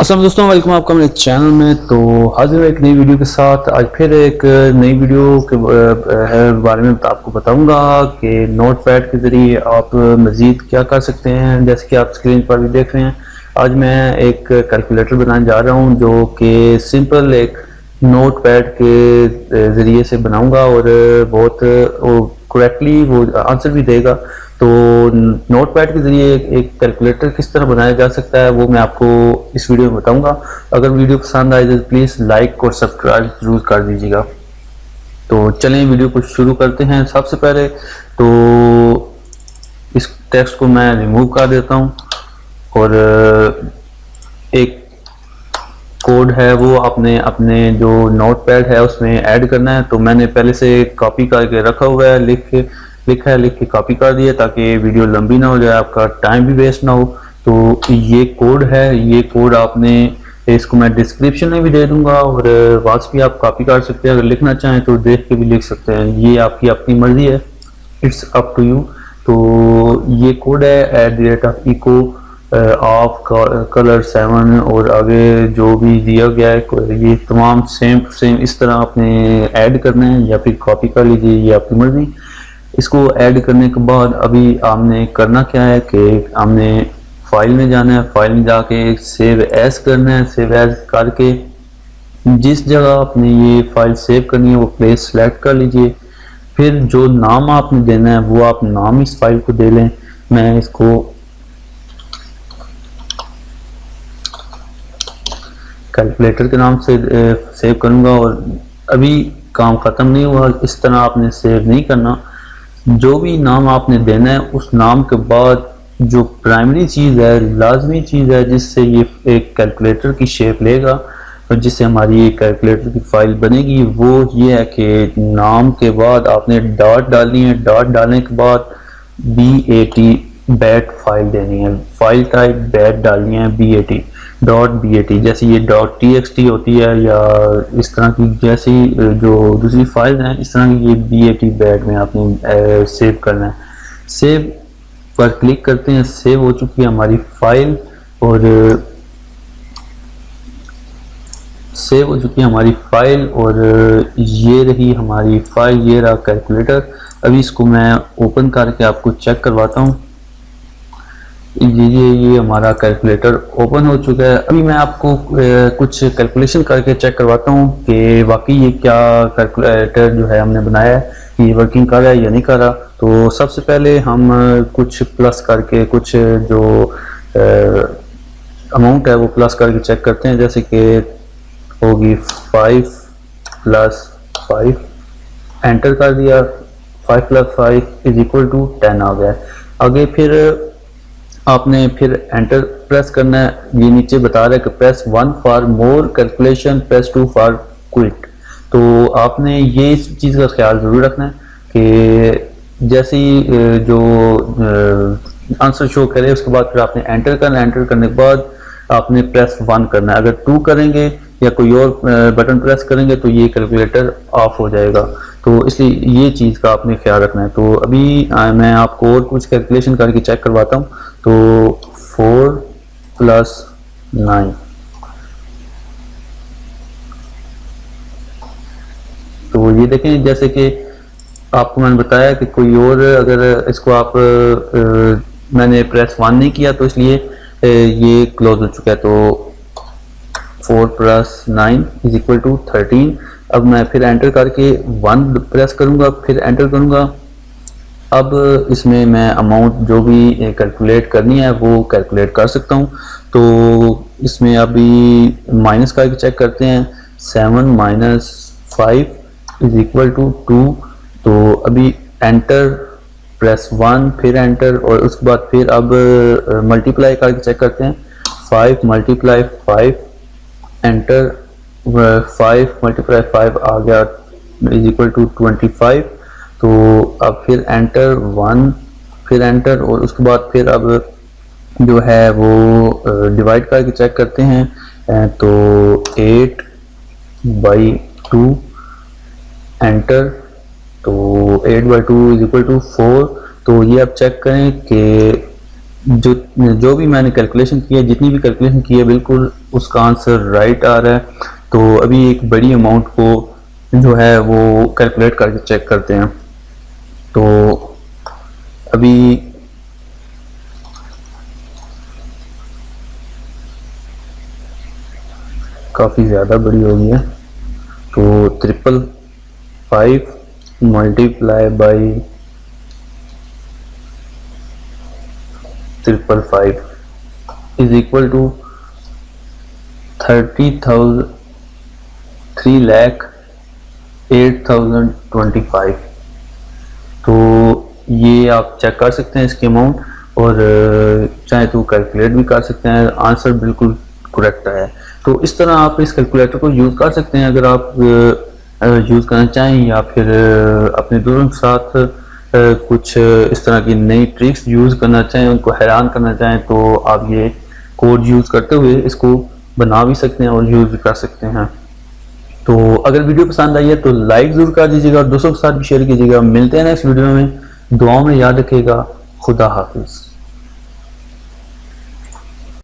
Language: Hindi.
अस्सलाम दोस्तों, वेलकम आपका मेरे चैनल में। तो हाजिर है एक नई वीडियो के साथ। आज फिर एक नई वीडियो के बारे में आपको बताऊंगा कि नोटपैड के ज़रिए आप मज़ीद क्या कर सकते हैं। जैसे कि आप स्क्रीन पर भी देख रहे हैं, आज मैं एक कैलकुलेटर बनाने जा रहा हूं जो कि सिंपल एक नोटपैड के ज़रिए से बनाऊंगा और बहुत करेक्टली वो आंसर भी देगा। तो नोटपैड के जरिए एक कैलकुलेटर किस तरह बनाया जा सकता है वो मैं आपको इस वीडियो में बताऊंगा। अगर वीडियो पसंद आए तो प्लीज़ लाइक और सब्सक्राइब जरूर कर दीजिएगा। तो चलें वीडियो को शुरू करते हैं। सबसे पहले तो इस टेक्स्ट को मैं रिमूव कर देता हूं और एक कोड है वो आपने अपने जो नोटपैड है उसमें ऐड करना है। तो मैंने पहले से कॉपी करके रखा हुआ है, लिख के कॉपी कर दिया ताकि वीडियो लंबी ना हो जाए, आपका टाइम भी वेस्ट ना हो। तो ये कोड है, ये कोड आपने इसको मैं डिस्क्रिप्शन में भी दे दूंगा और वहाँ से भी आप कॉपी कर सकते हैं। अगर लिखना चाहें तो देख के भी लिख सकते हैं, ये आपकी अपनी मर्जी है, इट्स अप टू यू। तो ये कोड है @eco ऑफ कलर 7 और आगे जो भी दिया गया है ये तमाम सेम इस तरह आपने ऐड करना है या फिर कॉपी कर लीजिए, ये आपकी मर्जी। इसको ऐड करने के बाद अभी हमने करना क्या है कि हमने फाइल में जाना है, फाइल में जाके सेव एज करना है। सेव एज करके जिस जगह आपने ये फाइल सेव करनी है वो प्लेस सेलेक्ट कर लीजिए। फिर जो नाम आपने देना है वो आप नाम इस फाइल को दे लें। मैं इसको कैलकुलेटर के नाम से सेव करूंगा और अभी काम ख़त्म नहीं हुआ, इस तरह आपने सेव नहीं करना। जो भी नाम आपने देना है उस नाम के बाद जो प्राइमरी चीज़ है, लाजमी चीज़ है जिससे ये एक कैलकुलेटर की शेप लेगा और जिससे हमारी ये कैलकुलेटर की फाइल बनेगी, वो ये है कि नाम के बाद आपने डॉट डालनी है। डॉट डालने के बाद BAT फाइल देनी है, फाइल टाइप बैट डालनी है, BAT जैसे ये .txt होती है या इस तरह की जैसी जो दूसरी फाइल हैं इस तरह की ये BAT में आपने सेव करना है। सेव पर क्लिक करते हैं, सेव हो चुकी है हमारी फाइल और सेव हो चुकी है हमारी फाइल और ये रही हमारी फाइल, ये रहा कैलकुलेटर। अभी इसको मैं ओपन करके आपको चेक करवाता हूँ। ये हमारा कैलकुलेटर ओपन हो चुका है। अभी मैं आपको कुछ कैलकुलेशन करके चेक करवाता हूँ कि वाकई ये क्या कैलकुलेटर जो है हमने बनाया है ये वर्किंग कर रहा है या नहीं कर रहा। तो सबसे पहले हम कुछ प्लस करके कुछ जो अमाउंट है वो प्लस करके चेक करते हैं। जैसे कि होगी 5 + 5, एंटर कर दिया, 5 + 5 = 10 आ गया। आगे फिर आपने फिर एंटर प्रेस करना है। ये नीचे बता रहा है कि press 1 for more calculation, press 2 for quit. तो आपने ये इस चीज़ का ख्याल ज़रूर रखना है कि जैसे ही जो आंसर शो करे उसके बाद फिर आपने एंटर करना है। एंटर करने के बाद आपने प्रेस 1 करना है। अगर 2 करेंगे या कोई और बटन प्रेस करेंगे तो ये कैलकुलेटर ऑफ हो जाएगा। तो इसलिए ये चीज़ का आपने ख्याल रखना है। तो अभी मैं आपको और कुछ कैलकुलेशन करके चेक करवाता हूँ। तो 4 + 9, तो ये देखें जैसे कि आपको मैंने बताया कि कोई और अगर इसको आप मैंने प्रेस 1 नहीं किया तो इसलिए ये क्लोज हो चुका है। तो 4 + 9 = 13। अब मैं फिर एंटर करके 1 प्रेस करूंगा, फिर एंटर करूंगा। अब इसमें मैं अमाउंट जो भी कैलकुलेट करनी है वो कैलकुलेट कर सकता हूं। तो इसमें अभी माइनस करके चेक करते हैं। 7 - 5 = 2। तो अभी एंटर, प्रेस 1, फिर एंटर और उसके बाद फिर अब मल्टीप्लाई करके चेक करते हैं। 5 × 5, एंटर, 5 × 5 आ गया = 25। तो अब फिर एंटर 1, फिर एंटर और उसके बाद फिर अब जो है वो डिवाइड करके चेक करते हैं। तो 8/2, एंटर, तो 8/2 = 4। तो ये आप चेक करें कि जो भी मैंने कैलकुलेशन की है, जितनी भी कैलकुलेशन की है बिल्कुल उसका आंसर राइट आ रहा है। तो अभी एक बड़ी अमाउंट को जो है वो कैलकुलेट करके चेक करते हैं। तो अभी काफ़ी ज़्यादा बड़ी हो गई है। तो 555 multiply by 555 is equal to 3,08,025। तो ये आप चेक कर सकते हैं इसकी अमाउंट, और चाहे तो कैलकुलेट भी कर सकते हैं। आंसर बिल्कुल करेक्ट है। तो इस तरह आप इस कैलकुलेटर को यूज़ कर सकते हैं अगर आप यूज़ करना चाहें, या फिर अपने दोस्तों के साथ कुछ इस तरह की नई ट्रिक्स यूज़ करना चाहें, उनको हैरान करना चाहें, तो आप ये कोड यूज़ करते हुए इसको बना भी सकते हैं और यूज़ भी कर सकते हैं। तो अगर वीडियो पसंद आई है तो लाइक ज़रूर कर दीजिएगा और दोस्तों के साथ भी शेयर कीजिएगा। मिलते हैं नेक्स्ट वीडियो में। दुआओं में याद रखिएगा। खुदा हाफिज़।